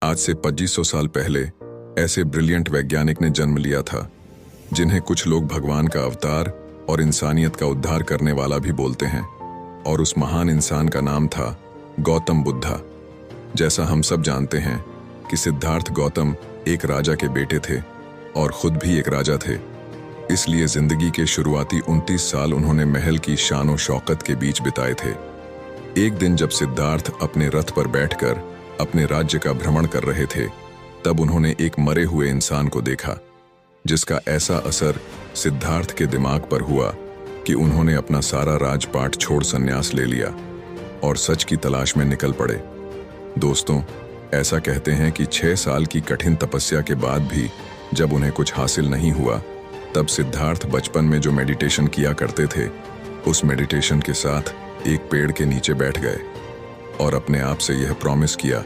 आज से 2500 साल पहले ऐसे ब्रिलियंट वैज्ञानिक ने जन्म लिया था जिन्हें कुछ लोग भगवान का अवतार और इंसानियत का उद्धार करने वाला भी बोलते हैं। और उस महान इंसान का नाम था गौतम बुद्धा। जैसा हम सब जानते हैं कि सिद्धार्थ गौतम एक राजा के बेटे थे और खुद भी एक राजा थे। इसलिए जिंदगी के शुरुआती 29 साल उन्होंने महल की शान और शौकत के बीच बिताए थे। एक दिन जब सिद्धार्थ अपने रथ पर बैठकर अपने राज्य का भ्रमण कर रहे थे, तब उन्होंने एक मरे हुए इंसान को देखा जिसका ऐसा असर सिद्धार्थ के दिमाग पर हुआ कि उन्होंने अपना सारा राजपाट छोड़ संन्यास ले लिया और सच की तलाश में निकल पड़े। दोस्तों, ऐसा कहते हैं कि 6 साल की कठिन तपस्या के बाद भी जब उन्हें कुछ हासिल नहीं हुआ, तब सिद्धार्थ बचपन में जो मेडिटेशन किया करते थे, उस मेडिटेशन के साथ एक पेड़ के नीचे बैठ गए और अपने आप से यह प्रॉमिस किया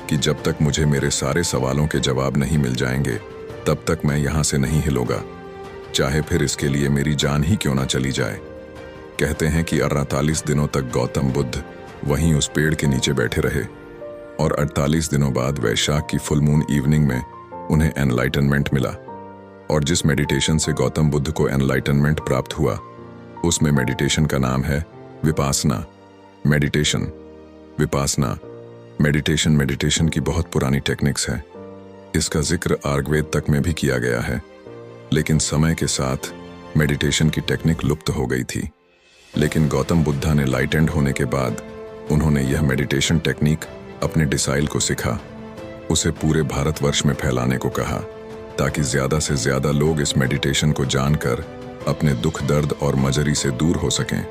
कि जब तक मुझे मेरे सारे सवालों के जवाब नहीं मिल जाएंगे, तब तक मैं यहाँ से नहीं हिलूंगा, चाहे फिर इसके लिए मेरी जान ही क्यों ना चली जाए। कहते हैं कि 48 दिनों तक गौतम बुद्ध वहीं उस पेड़ के नीचे बैठे रहे और 48 दिनों बाद वैशाख की फुल मून इवनिंग में उन्हें एनलाइटनमेंट मिला। और जिस मेडिटेशन से गौतम बुद्ध को एनलाइटनमेंट प्राप्त हुआ, उसमें मेडिटेशन का नाम है विपासना मेडिटेशन। विपासना मेडिटेशन की बहुत पुरानी टेक्निक्स है। इसका जिक्र आर्गवेद तक में भी किया गया है, लेकिन समय के साथ मेडिटेशन की टेक्निक लुप्त हो गई थी। लेकिन गौतम बुद्धा ने लाइटेंड होने के बाद उन्होंने यह मेडिटेशन टेक्निक अपने डिसाइल को सिखा, उसे पूरे भारतवर्ष में फैलाने को कहा, ताकि ज्यादा से ज्यादा लोग इस मेडिटेशन को जानकर अपने दुख दर्द और मजरी से दूर हो सकें।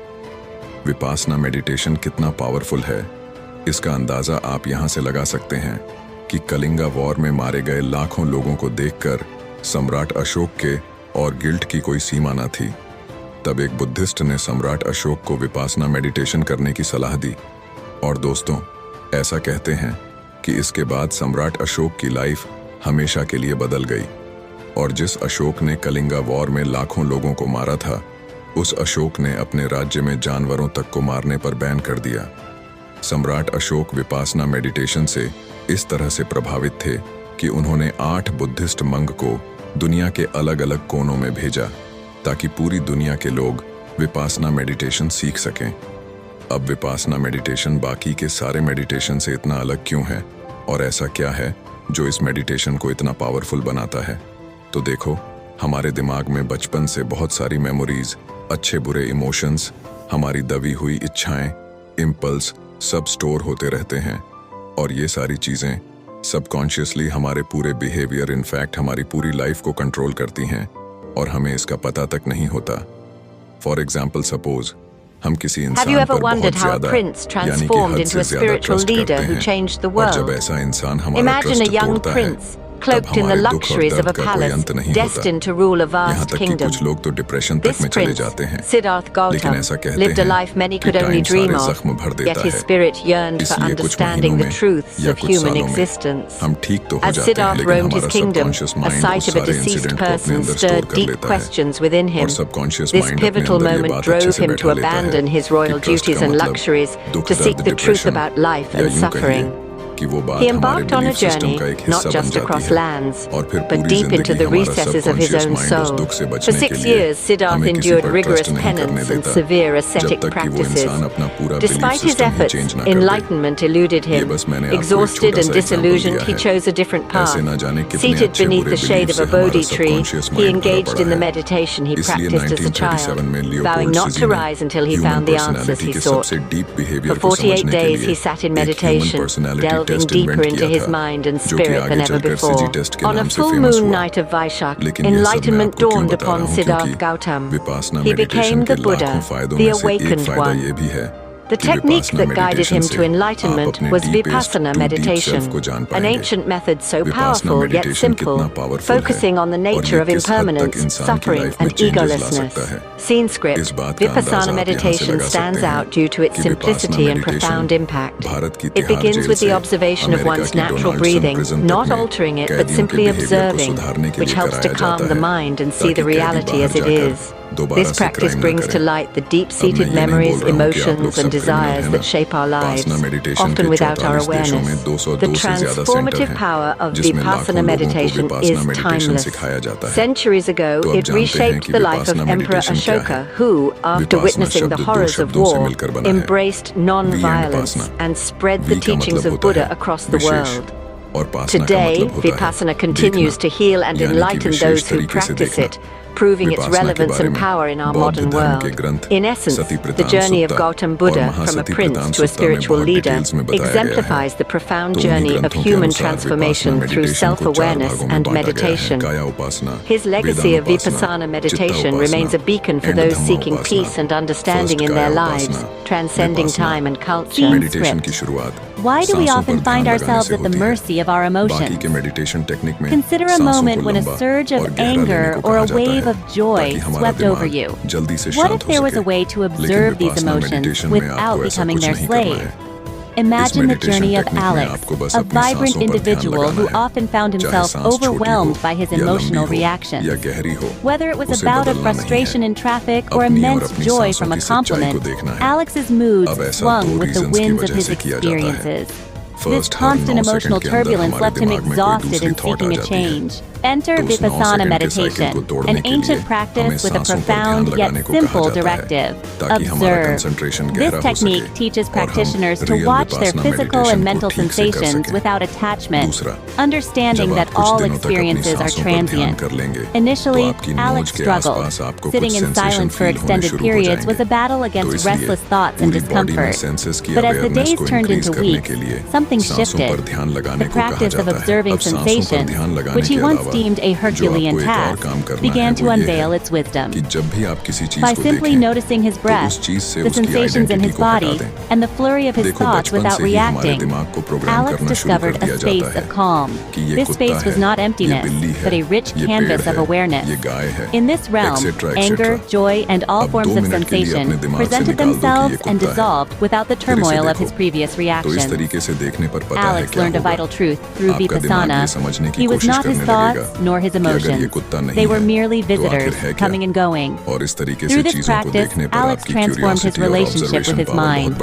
विपासना मेडिटेशन कितना पावरफुल है, इसका अंदाजा आप यहां से लगा सकते हैं कि कलिंगा वॉर में मारे गए लाखों लोगों को देखकर सम्राट अशोक के और गिल्ट की कोई सीमा न थी। तब एक बुद्धिस्ट ने सम्राट अशोक को विपासना मेडिटेशन करने की सलाह दी। और दोस्तों, ऐसा कहते हैं कि इसके बाद सम्राट अशोक की लाइफ हमेशा के लिए बदल गई। और जिस अशोक ने कलिंगा वॉर में लाखों लोगों को मारा था, उस अशोक ने अपने राज्य में जानवरों तक को मारने पर बैन कर दिया। सम्राट अशोक विपासना मेडिटेशन से इस तरह से प्रभावित थे कि उन्होंने 8 बुद्धिस्ट मंक को दुनिया के अलग अलग कोनों में भेजा, ताकि पूरी दुनिया के लोग विपासना मेडिटेशन सीख सकें। अब विपासना मेडिटेशन बाकी के सारे मेडिटेशन से इतना अलग क्यों है, और ऐसा क्या है जो इस मेडिटेशन को इतना पावरफुल बनाता है? तो देखो, हमारे दिमाग में बचपन से बहुत सारी मेमोरीज, अच्छे बुरे इमोशंस, हमारी दबी हुई इच्छाएं, इम्पल्स सब स्टोर होते रहते हैं। और ये सारी चीजें सबकॉन्शियसली हमारे पूरे बिहेवियर, इनफैक्ट हमारी पूरी लाइफ को कंट्रोल करती हैं और हमें इसका पता तक नहीं होता। फॉर एग्जाम्पल, सपोज हम किसी इंसान पर बहुत ज्यादा यानी कि हद से ज्यादा ट्रस्ट करते हैं, और जब ऐसा इंसान हमारा ट्रस्ट तोड़ता है, cloaked in the luxuries of a palace, destined to rule a vast kingdom. This prince, Siddharth Gautam, lived a life many could only dream of, yet his spirit yearned for understanding the truths of human existence. As Siddharth roamed his kingdom, a sight of a deceased person stirred deep questions within him. This pivotal moment drove him to abandon his royal duties and luxuries to seek the truth about life and suffering. He embarked on a journey, not just across lands, but deep into the recesses of his own soul. For 6 years, Siddharth endured rigorous penance and severe ascetic practices. Despite his efforts, enlightenment eluded him. Exhausted and disillusioned, he chose a different path. Seated beneath the shade of a Bodhi tree, he engaged in the meditation he practiced as a child, vowing not to rise until he found the answers he sought. For 48 days, he sat in meditation, delving deeper into his mind and spirit than ever before. On a full moon night of Vaishak, enlightenment dawned upon Siddharth Gautam. He became the Buddha, the awakened one. The technique that guided him to enlightenment was Vipassana meditation, an ancient method so powerful yet simple, focusing on the nature of impermanence, suffering and egolessness. Scene script: Vipassana meditation stands out due to its simplicity and profound impact. It begins with the observation of one's natural breathing, not altering it but simply observing, which helps to calm the mind and see the reality as it is. This practice brings to light the deep-seated memories, emotions, and desires that shape our lives, often without our awareness. The transformative power of Vipassana meditation is timeless. Centuries ago, it reshaped the life of Emperor Ashoka, who, after witnessing the horrors of war, embraced non-violence and spread the teachings of Buddha across the world. Today, Vipassana continues to heal and enlighten those who practice it, proving its relevance and power in our modern world. In essence, the journey of Gautam Buddha from a prince to a spiritual leader exemplifies the profound journey of human transformation through self-awareness and meditation. His legacy of Vipassana meditation remains a beacon for those seeking peace and understanding in their lives, transcending time and culture. Why do we often find ourselves at the mercy of our emotions? Consider a moment when a surge of anger or a wave of joy swept over you. What if there was a way to observe these emotions without becoming their slave? Imagine the journey of Alex, a vibrant individual who often found himself overwhelmed by his emotional reactions. Whether it was a bout of frustration in traffic or immense joy from a compliment, Alex's moods swung with the winds of his experiences. This constant emotional turbulence left him exhausted and seeking a change. Enter Vipassana meditation, an ancient practice with a profound yet simple directive: observe. This technique teaches practitioners to watch their physical and mental sensations without attachment, understanding that all experiences are transient. Initially, Alex struggled. Sitting in silence for extended periods was a battle against restless thoughts and discomfort. But as the days turned into weeks, something shifted. The practice of observing sensations, which he once deemed a Herculean task, began to unveil its wisdom. By simply noticing his breath, the sensations in his body, and the flurry of his thoughts without reacting, Alex discovered a space of calm. This space was not emptiness, but a rich canvas of awareness. In this realm, anger, joy, and all forms of sensation presented themselves and dissolved without the turmoil of his previous reactions. Alex learned a vital truth through Vipassana. He was not his thoughts nor his emotions. They were merely visitors, coming and going. Through this practice, Alex transformed his relationship with his mind.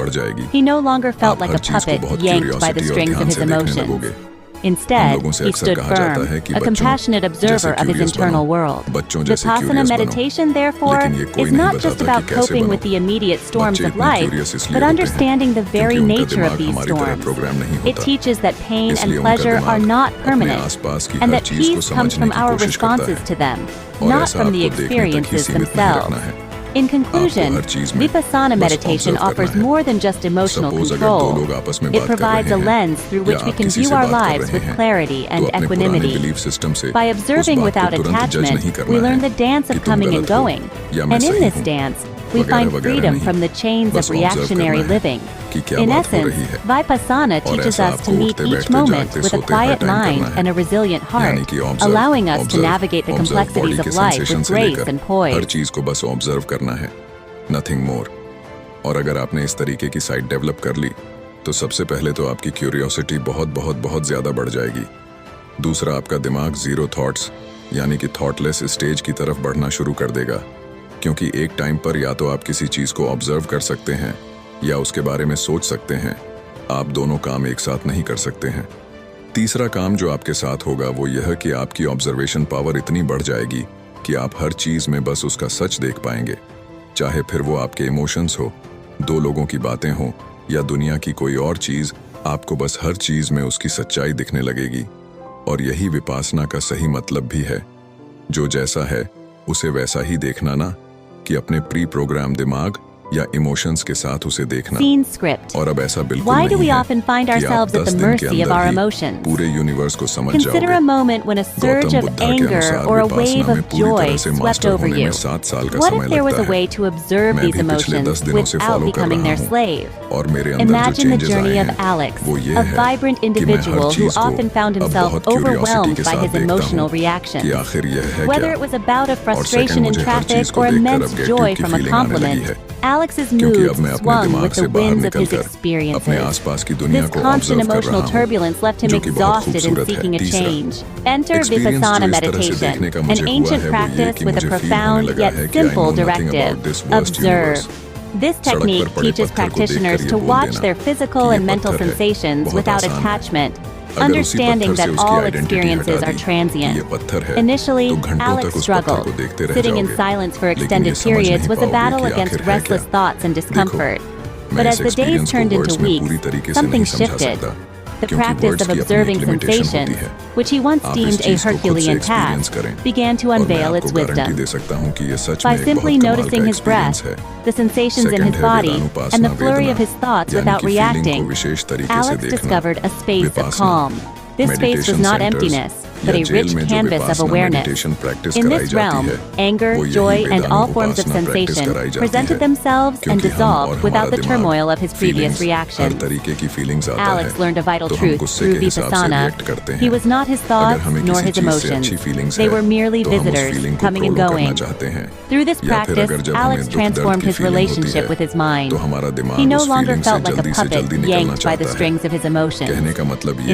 He no longer felt like a puppet yanked by the strings of his emotions. Instead, he stood firm, a compassionate observer of his internal world. Vipassana meditation, therefore, is not just about coping with the immediate storms of life, but understanding the very nature of these storms. It teaches that pain and pleasure are not permanent, and that peace comes from our responses to them, not from the experiences themselves. In conclusion, Vipassana meditation offers more than just emotional control. It provides a lens through which we can view our lives with clarity and equanimity. By observing without attachment, we learn the dance of coming and going. And in this dance, we find freedom from the chains of reactionary living. In essence, Vipassana teaches us to meet each moment with a quiet mind and a resilient heart, allowing us to navigate the complexities of life with grace and poise. Nothing more. और अगर आपने इस तरीके की site develop कर ली, तो सबसे पहले तो आपकी क्यूरियोसिटी बहुत ज्यादा बढ़ जाएगी। दूसरा, आपका दिमाग जीरो थॉट्स यानी कि थॉटलेस स्टेज की तरफ बढ़ना शुरू कर देगा, क्योंकि एक टाइम पर या तो आप किसी चीज को ऑब्जर्व कर सकते हैं या उसके बारे में सोच सकते हैं। आप दोनों काम एक साथ नहीं कर सकते हैं। तीसरा काम जो आपके साथ होगा वो यह कि आपकी ऑब्जर्वेशन पावर इतनी बढ़ जाएगी कि आप हर चीज में बस उसका सच देख पाएंगे, चाहे फिर वो आपके इमोशंस हो, दो लोगों की बातें हो या दुनिया की कोई और चीज, आपको बस हर चीज में उसकी सच्चाई दिखने लगेगी। और यही विपासना का सही मतलब भी है। जो जैसा है उसे वैसा ही देखना ना, कि अपने प्री प्रोग्राम दिमाग या इमोशंस के साथ उसे देखना। Scene script. और अब ऐसा बिल्कुल Why नहीं do we है often find ourselves at the mercy of our emotions? पूरे यूनिवर्स को समझ Consider a moment when a surge of anger or a wave of joy swept over you. What if there was a way to observe these emotions without becoming their slave? Imagine the journey of Alex, a vibrant individual who often found himself overwhelmed by his emotional reactions. Whether it was a bout of frustration in traffic or immense joy from a compliment, Alex's mood swung with the winds of his experiences. This constant emotional turbulence left him exhausted and seeking a change. Enter Vipassana meditation, an ancient practice with a profound yet simple directive: observe. This technique teaches practitioners to watch their physical and mental sensations without attachment, understanding that all experiences are transient. Initially, Alex struggled. Sitting in silence for extended periods was a battle against restless thoughts and discomfort. But as the days turned into weeks, something shifted. The practice of observing sensations, which he once deemed a Herculean task, began to unveil its wisdom. By simply noticing his breath, the sensations in his body, and the flurry of his thoughts without reacting, Alex discovered a space of calm. This space was not emptiness, but a rich canvas of awareness. In this realm, anger, joy, and all forms of sensation presented themselves and dissolved without the turmoil of his previous reactions. Alex learned a vital truth through Vipassana. He was not his thoughts nor his emotions. They were merely visitors, coming and going. Through this practice, Alex transformed his relationship with his mind. He no longer felt like a puppet yanked by the strings of his emotions.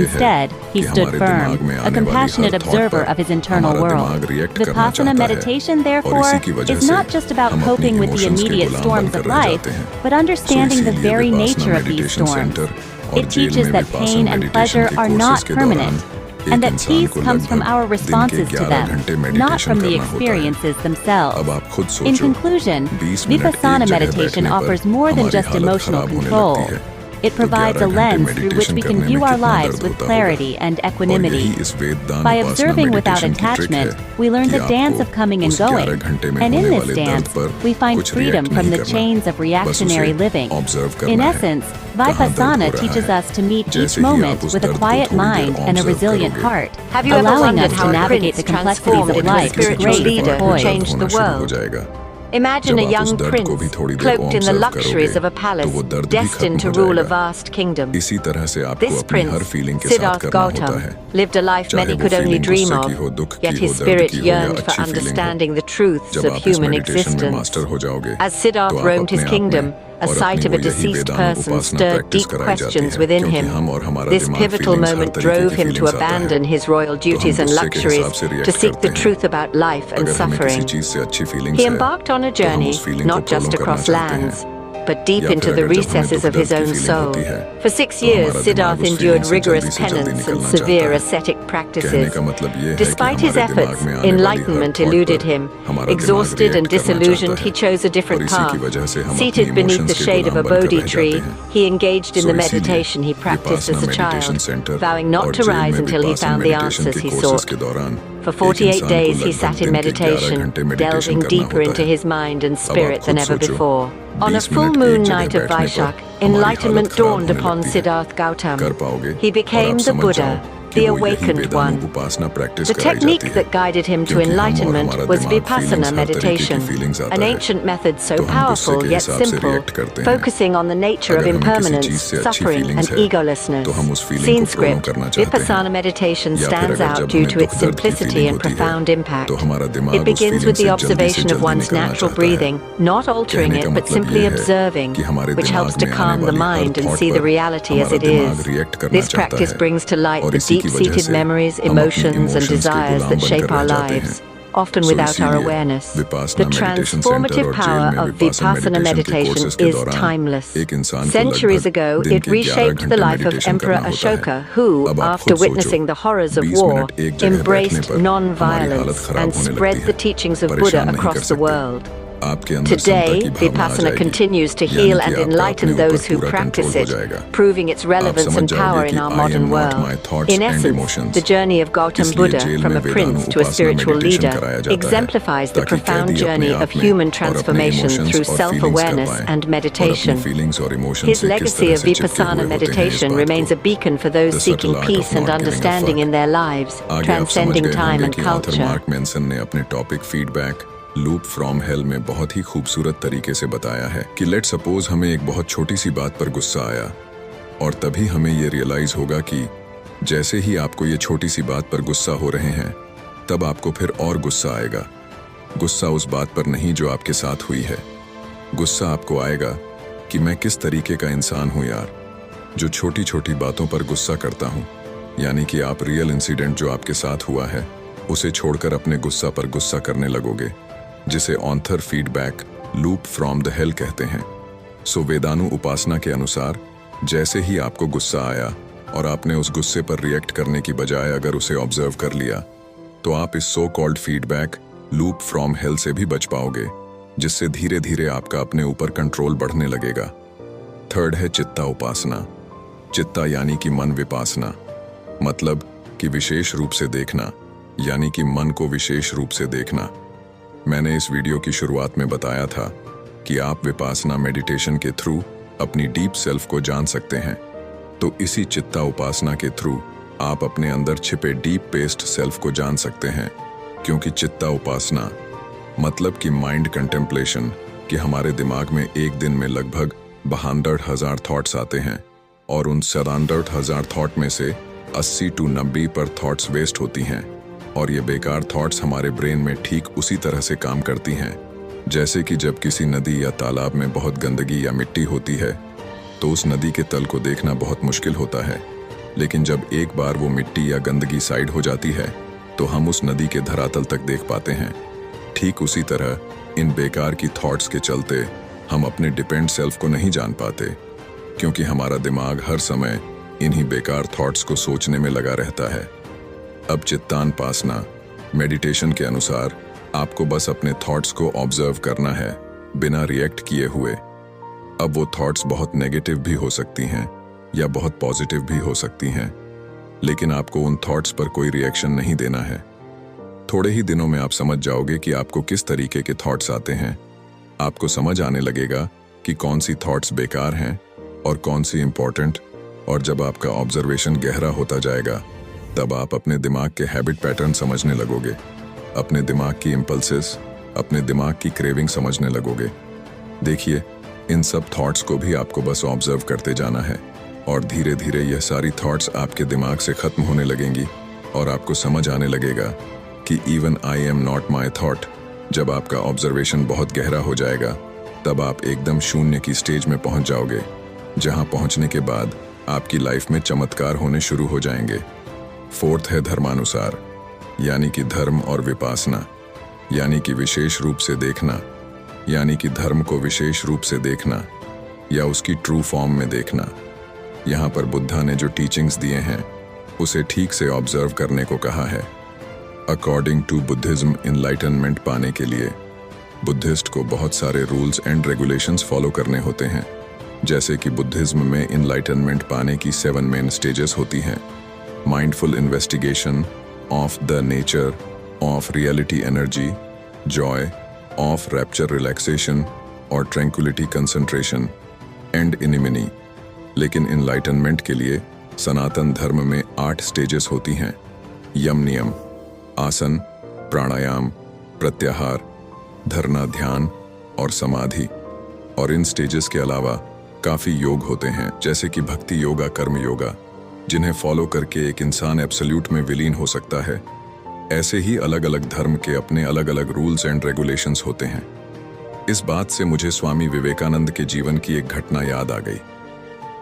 Instead, he stood firm, a compassionate observer of his internal world. Vipassana meditation, therefore, is not just about coping with the immediate storms of life, but understanding the very nature of these storms. It teaches that pain and pleasure are not permanent, and that peace comes from our responses to them, not from the experiences themselves. In conclusion, Vipassana meditation offers more than just emotional control. It provides a lens through which we can view our lives with clarity and equanimity. By observing without attachment, we learn the dance of coming and going, and in this dance, we find freedom from the chains of reactionary living. In essence, Vipassana teaches us to meet each moment with a quiet mind and a resilient heart, allowing us to navigate the complexities of life with grace and poise. Changed the world. Imagine a young prince, cloaked in the luxuries of a palace, destined to rule a vast kingdom. This prince, Siddhartha Gautama, lived a life many could only dream of, yet his spirit yearned for understanding the truths of human existence. As Siddhartha roamed his kingdom, a sight of a deceased person stirred deep questions within him. This pivotal moment drove him to abandon his royal duties and luxuries to seek the truth about life and suffering. He embarked on a journey not just across lands, but deep into the recesses of his own soul. For 6 years, Siddhartha endured rigorous penance and severe ascetic practices. Despite his efforts, enlightenment eluded him. Exhausted and disillusioned, he chose a different path. Seated beneath the shade of a Bodhi tree, he engaged in the meditation he practiced as a child, vowing not to rise until he found the answers he sought. For 48 days he sat in meditation, delving deeper into his mind and spirit than ever before. On a full moon night of Vaishak, enlightenment dawned upon Siddhartha Gautama. He became the Buddha, the awakened one. The technique that guided him to enlightenment was Vipassana meditation, an ancient method so powerful yet simple, focusing on the nature of impermanence, suffering, and egolessness. Scene script: Vipassana meditation stands out due to its simplicity and profound impact. It begins with the observation of one's natural breathing, not altering it but simply observing, which helps to calm the mind and see the reality as it is. This practice brings to light the deep-seated memories, emotions, and desires that shape our lives, often without our awareness. The transformative power of Vipassana meditation is timeless. Centuries ago, it reshaped the life of Emperor Ashoka, who, after witnessing the horrors of war, embraced non-violence and spread the teachings of Buddha across the world. Today, Vipassana continues to heal and enlighten those who practice it, proving its relevance and power in our modern world. In essence, the journey of Gautam Buddha, from a prince to a spiritual leader, exemplifies the profound journey of human transformation through self-awareness and meditation. His legacy of Vipassana meditation remains a beacon for those seeking peace and understanding in their lives, transcending time and culture. Loop from hello में बहुत ही खूबसूरत तरीके से बताया है कि let suppose हमें एक बहुत छोटी सी बात पर गुस्सा आया और तभी हमें ये रियलाइज होगा कि जैसे ही आपको ये छोटी सी बात पर गुस्सा हो रहे हैं तब आपको फिर और गुस्सा आएगा। गुस्सा उस बात पर नहीं जो आपके साथ हुई है, गुस्सा आपको आएगा कि मैं किस तरीके का इंसान हूं यार, जो छोटी छोटी बातों पर गुस्सा करता हूं। यानी कि आप रियल इंसिडेंट जो आपके साथ हुआ है उसे छोड़कर अपने गुस्सा पर गुस्सा करने लगोगे, जिसे another feedback loop from the hell कहते हैं। सो वेदानु उपासना के अनुसार जैसे ही आपको गुस्सा आया और आपने उस गुस्से पर रिएक्ट करने की बजाय अगर उसे ऑब्जर्व कर लिया, तो आप इस so called feedback loop from hello से भी बच पाओगे, जिससे धीरे धीरे आपका अपने ऊपर कंट्रोल बढ़ने लगेगा। थर्ड है चित्ता उपासना। चित्ता यानी कि मन विपासना, मतलब कि विशेष रूप से देखना, यानी कि मन को विशेष रूप से देखना। मैंने इस वीडियो की शुरुआत में बताया था कि आप विपासना मेडिटेशन के थ्रू अपनी डीप सेल्फ को जान सकते हैं। तो इसी चित्ता उपासना के थ्रू आप अपने अंदर छिपे डीप बेस्ड सेल्फ को जान सकते हैं, क्योंकि चित्ता उपासना मतलब कि माइंड कंटेम्पलेशन, कि हमारे दिमाग में एक दिन में लगभग 72,000 थॉट्स आते हैं और उन 72,000 थॉट में से 80 to 90 पर थॉट्स वेस्ट होती हैं, और ये बेकार थॉट्स हमारे ब्रेन में ठीक उसी तरह से काम करती हैं जैसे कि जब किसी नदी या तालाब में बहुत गंदगी या मिट्टी होती है तो उस नदी के तल को देखना बहुत मुश्किल होता है, लेकिन जब एक बार वो मिट्टी या गंदगी साइड हो जाती है तो हम उस नदी के धरातल तक देख पाते हैं। ठीक उसी तरह इन बेकार की थॉट्स के चलते हम अपने डिपेंड सेल्फ को नहीं जान पाते, क्योंकि हमारा दिमाग हर समय इन्हीं बेकार थॉट्स को सोचने में लगा रहता है। अब चित्तानुपासना मेडिटेशन के अनुसार आपको बस अपने थॉट्स को ऑब्जर्व करना है बिना रिएक्ट किए हुए। अब वो थॉट्स बहुत नेगेटिव भी हो सकती हैं या बहुत पॉजिटिव भी हो सकती हैं, लेकिन आपको उन थॉट्स पर कोई रिएक्शन नहीं देना है। थोड़े ही दिनों में आप समझ जाओगे कि आपको किस तरीके के थॉट्स आते हैं। आपको समझ आने लगेगा कि कौन सी थॉट्स बेकार हैं और कौन सी इंपॉर्टेंट, और जब आपका ऑब्जर्वेशन गहरा होता जाएगा तब आप अपने दिमाग के हैबिट पैटर्न समझने लगोगे, अपने दिमाग की इम्पल्सेस, अपने दिमाग की क्रेविंग समझने लगोगे। देखिए, इन सब थॉट्स को भी आपको बस ऑब्जर्व करते जाना है और धीरे धीरे यह सारी थॉट्स आपके दिमाग से खत्म होने लगेंगी और आपको समझ आने लगेगा कि even I am not my thought. जब आपका ऑब्जर्वेशन बहुत गहरा हो जाएगा तब आप एकदम शून्य की स्टेज में पहुंच जाओगे, जहां पहुंचने के बाद आपकी लाइफ में चमत्कार होने शुरू हो जाएंगे। फोर्थ है धर्मानुसार, यानी कि धर्म और विपासना, यानी कि विशेष रूप से देखना, यानी कि धर्म को विशेष रूप से देखना या उसकी ट्रू फॉर्म में देखना। यहाँ पर बुद्धा ने जो टीचिंग्स दिए हैं उसे ठीक से ऑब्जर्व करने को कहा है। अकॉर्डिंग टू बुद्धिज्म, इनलाइटनमेंट पाने के लिए बुद्धिस्ट को बहुत सारे रूल्स एंड रेगुलेशंस फॉलो करने होते हैं। जैसे कि बुद्धिज्म में इनलाइटनमेंट पाने की 7 मेन स्टेजेस होती हैं। Mindful investigation of the nature of reality energy, Joy of rapture relaxation और ट्रैंक्विलिटी कंसंट्रेशन एंड इनिमिनी। लेकिन इनलाइटनमेंट के लिए सनातन धर्म में 8 स्टेजेस होती हैं। यम नियम, आसन, प्राणायाम, प्रत्याहार, धरना, ध्यान और समाधि। और इन स्टेजेस के अलावा काफ़ी योग होते हैं, जैसे कि भक्ति योगा, कर्म योगा, जिन्हें फॉलो करके एक इंसान एब्सोल्यूट में विलीन हो सकता है। ऐसे ही अलग अलग धर्म के अपने अलग अलग रूल्स एंड रेगुलेशंस होते हैं। इस बात से मुझे स्वामी विवेकानंद के जीवन की एक घटना याद आ गई।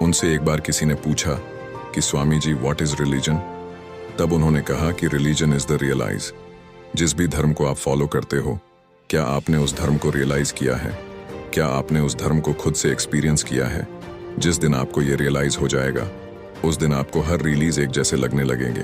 उनसे एक बार किसी ने पूछा कि Swami ji, what is religion? तब उन्होंने कहा कि रिलीजन इज द रियलाइज। जिस भी धर्म को आप फॉलो करते हो, क्या आपने उस धर्म को रियलाइज किया है? क्या आपने उस धर्म को खुद से एक्सपीरियंस किया है? जिस दिन आपको ये रियलाइज हो जाएगा उस दिन आपको हर रिलीज एक जैसे लगने लगेंगे।